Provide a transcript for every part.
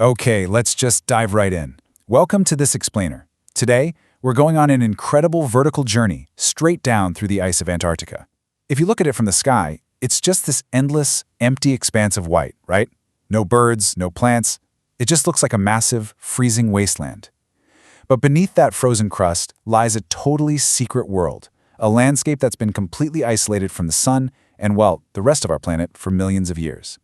Okay, let's just dive right in. Welcome to this explainer. Today, we're going on an incredible vertical journey straight down through the ice of Antarctica. If you look at it from the sky, it's just this endless, empty expanse of white, right? No birds, no plants. It just looks like a massive, freezing wasteland. But beneath that frozen crust lies a totally secret world, a landscape that's been completely isolated from the sun and, well, the rest of our planet for millions of years.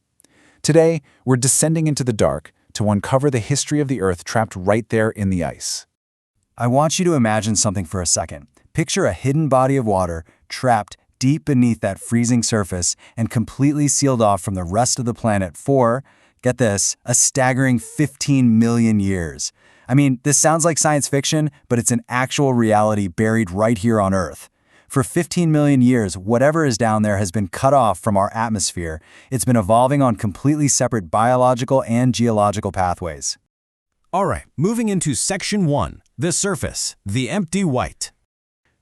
Today, we're descending into the dark to uncover the history of the Earth trapped right there in the ice. I want you to imagine something for a second. Picture a hidden body of water trapped deep beneath that freezing surface and completely sealed off from the rest of the planet for, get this, a staggering 15 million years. I mean, this sounds like science fiction, but it's an actual reality buried right here on Earth. For 15 million years, whatever is down there has been cut off from our atmosphere. It's been evolving on completely separate biological and geological pathways. All right, moving into Section 1, the surface, the empty white.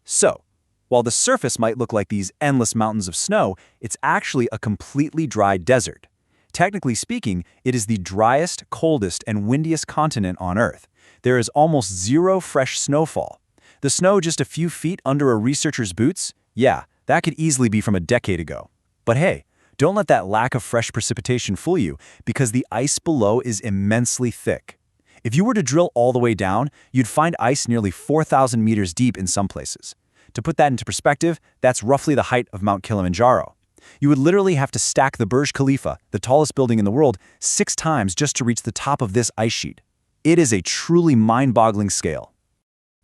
So, while the surface might look like these endless mountains of snow, it's actually a completely dry desert. Technically speaking, it is the driest, coldest, and windiest continent on Earth. There is almost zero fresh snowfall. The snow just a few feet under a researcher's boots? Yeah, that could easily be from a decade ago. But hey, don't let that lack of fresh precipitation fool you, because the ice below is immensely thick. If you were to drill all the way down, you'd find ice nearly 4,000 meters deep in some places. To put that into perspective, that's roughly the height of Mount Kilimanjaro. You would literally have to stack the Burj Khalifa, the tallest building in the world, 6 times just to reach the top of this ice sheet. It is a truly mind-boggling scale.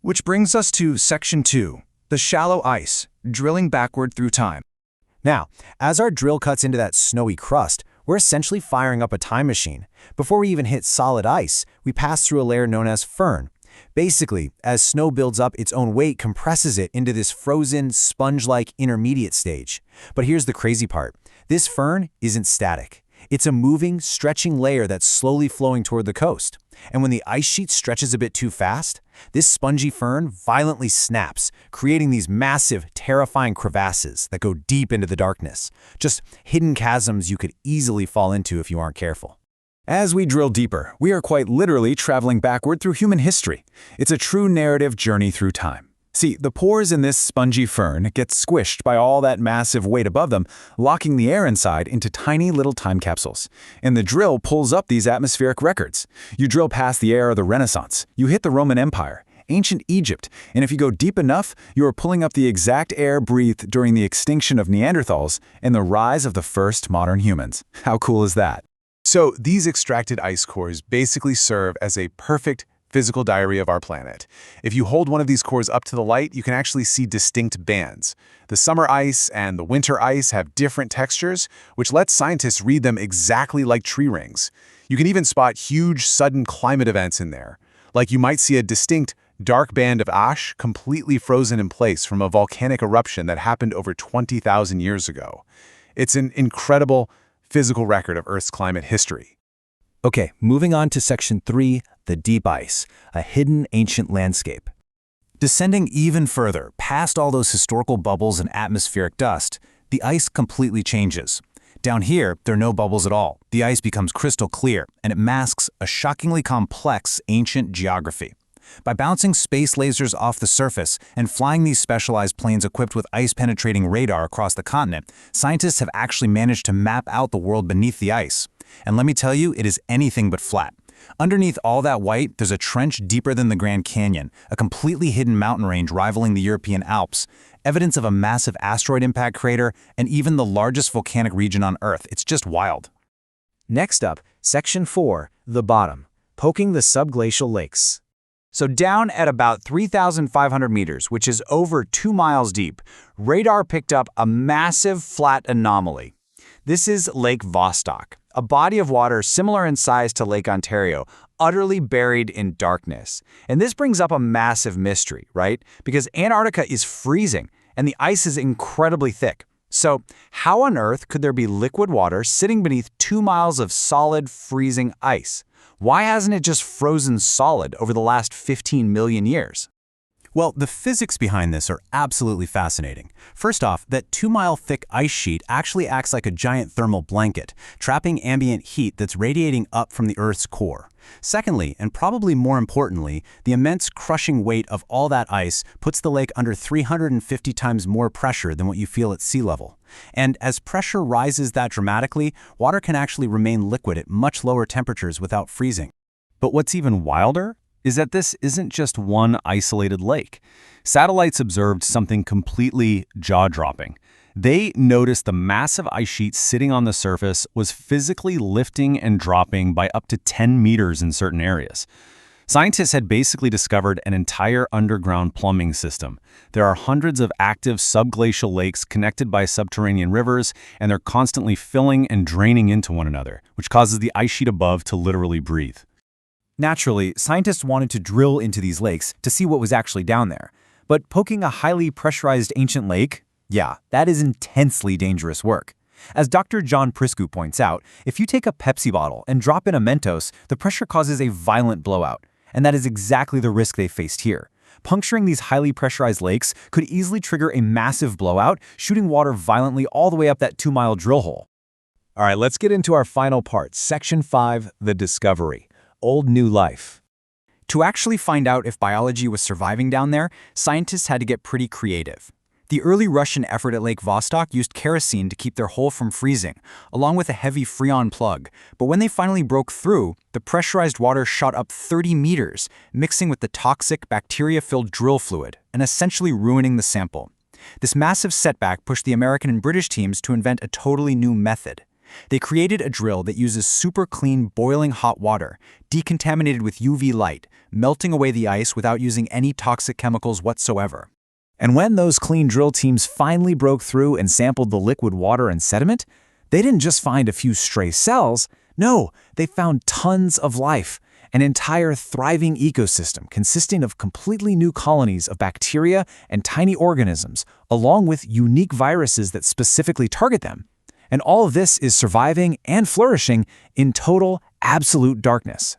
Which brings us to Section 2, the shallow ice, drilling backward through time. Now, as our drill cuts into that snowy crust, we're essentially firing up a time machine. Before we even hit solid ice, we pass through a layer known as firn. Basically, as snow builds up, its own weight compresses it into this frozen, sponge-like intermediate stage. But here's the crazy part. This firn isn't static. It's a moving, stretching layer that's slowly flowing toward the coast. And when the ice sheet stretches a bit too fast, this spongy firn violently snaps, creating these massive, terrifying crevasses that go deep into the darkness. Just hidden chasms you could easily fall into if you aren't careful. As we drill deeper, we are quite literally traveling backward through human history. It's a true narrative journey through time. See, the pores in this spongy firn get squished by all that massive weight above them, locking the air inside into tiny little time capsules. And the drill pulls up these atmospheric records. You drill past the era of the Renaissance, you hit the Roman Empire, ancient Egypt, and if you go deep enough, you are pulling up the exact air breathed during the extinction of Neanderthals and the rise of the first modern humans. How cool is that? So these extracted ice cores basically serve as a perfect physical diary of our planet. If you hold one of these cores up to the light, you can actually see distinct bands. The summer ice and the winter ice have different textures, which lets scientists read them exactly like tree rings. You can even spot huge, sudden climate events in there. Like you might see a distinct, dark band of ash completely frozen in place from a volcanic eruption that happened over 20,000 years ago. It's an incredible physical record of Earth's climate history. Okay, moving on to Section 3, the deep ice, a hidden ancient landscape. Descending even further, past all those historical bubbles and atmospheric dust, the ice completely changes. Down here, there are no bubbles at all. The ice becomes crystal clear, and it masks a shockingly complex ancient geography. By bouncing space lasers off the surface and flying these specialized planes equipped with ice-penetrating radar across the continent, scientists have actually managed to map out the world beneath the ice. And let me tell you, it is anything but flat. Underneath all that white, there's a trench deeper than the Grand Canyon, a completely hidden mountain range rivaling the European Alps, evidence of a massive asteroid impact crater, and even the largest volcanic region on Earth. It's just wild. Next up, Section 4, the bottom, poking the subglacial lakes. So down at about 3,500 meters, which is over 2 miles deep, radar picked up a massive flat anomaly. This is Lake Vostok, a body of water similar in size to Lake Ontario, utterly buried in darkness. And this brings up a massive mystery, right? Because Antarctica is freezing, and the ice is incredibly thick. So how on earth could there be liquid water sitting beneath 2 miles of solid, freezing ice? Why hasn't it just frozen solid over the last 15 million years? Well, the physics behind this are absolutely fascinating. First off, that 2-mile thick ice sheet actually acts like a giant thermal blanket, trapping ambient heat that's radiating up from the Earth's core. Secondly, and probably more importantly, the immense crushing weight of all that ice puts the lake under 350 times more pressure than what you feel at sea level. And as pressure rises that dramatically, water can actually remain liquid at much lower temperatures without freezing. But what's even wilder is that this isn't just one isolated lake. Satellites observed something completely jaw-dropping. They noticed the massive ice sheet sitting on the surface was physically lifting and dropping by up to 10 meters in certain areas. Scientists had basically discovered an entire underground plumbing system. There are hundreds of active subglacial lakes connected by subterranean rivers, and they're constantly filling and draining into one another, which causes the ice sheet above to literally breathe. Naturally, scientists wanted to drill into these lakes to see what was actually down there. But poking a highly pressurized ancient lake? Yeah, that is intensely dangerous work. As Dr. John Priscu points out, if you take a Pepsi bottle and drop in a Mentos, the pressure causes a violent blowout. And that is exactly the risk they faced here. Puncturing these highly pressurized lakes could easily trigger a massive blowout, shooting water violently all the way up that 2-mile drill hole. All right, let's get into our final part, Section 5, the discovery. Old New Life. To actually find out if biology was surviving down there, scientists had to get pretty creative. The early Russian effort at Lake Vostok used kerosene to keep their hole from freezing, along with a heavy Freon plug. But when they finally broke through, the pressurized water shot up 30 meters, mixing with the toxic, bacteria-filled drill fluid, and essentially ruining the sample. This massive setback pushed the American and British teams to invent a totally new method. They created a drill that uses super clean, boiling hot water, decontaminated with UV light, melting away the ice without using any toxic chemicals whatsoever. And when those clean drill teams finally broke through and sampled the liquid water and sediment, they didn't just find a few stray cells. No, they found tons of life, an entire thriving ecosystem consisting of completely new colonies of bacteria and tiny organisms, along with unique viruses that specifically target them. And all of this is surviving and flourishing in total, absolute darkness.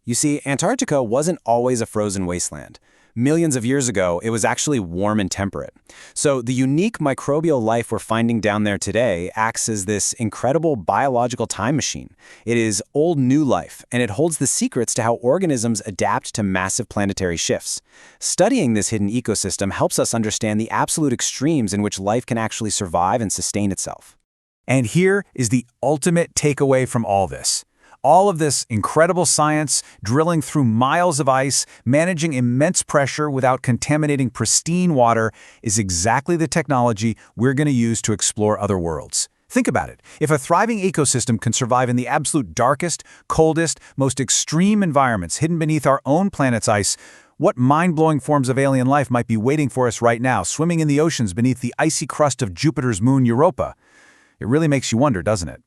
You see, Antarctica wasn't always a frozen wasteland. Millions of years ago, it was actually warm and temperate. So the unique microbial life we're finding down there today acts as this incredible biological time machine. It is old new life, and it holds the secrets to how organisms adapt to massive planetary shifts. Studying this hidden ecosystem helps us understand the absolute extremes in which life can actually survive and sustain itself. And here is the ultimate takeaway from all this. All of this incredible science, drilling through miles of ice, managing immense pressure without contaminating pristine water, is exactly the technology we're going to use to explore other worlds. Think about it. If a thriving ecosystem can survive in the absolute darkest, coldest, most extreme environments hidden beneath our own planet's ice, what mind-blowing forms of alien life might be waiting for us right now, swimming in the oceans beneath the icy crust of Jupiter's moon Europa? It really makes you wonder, doesn't it?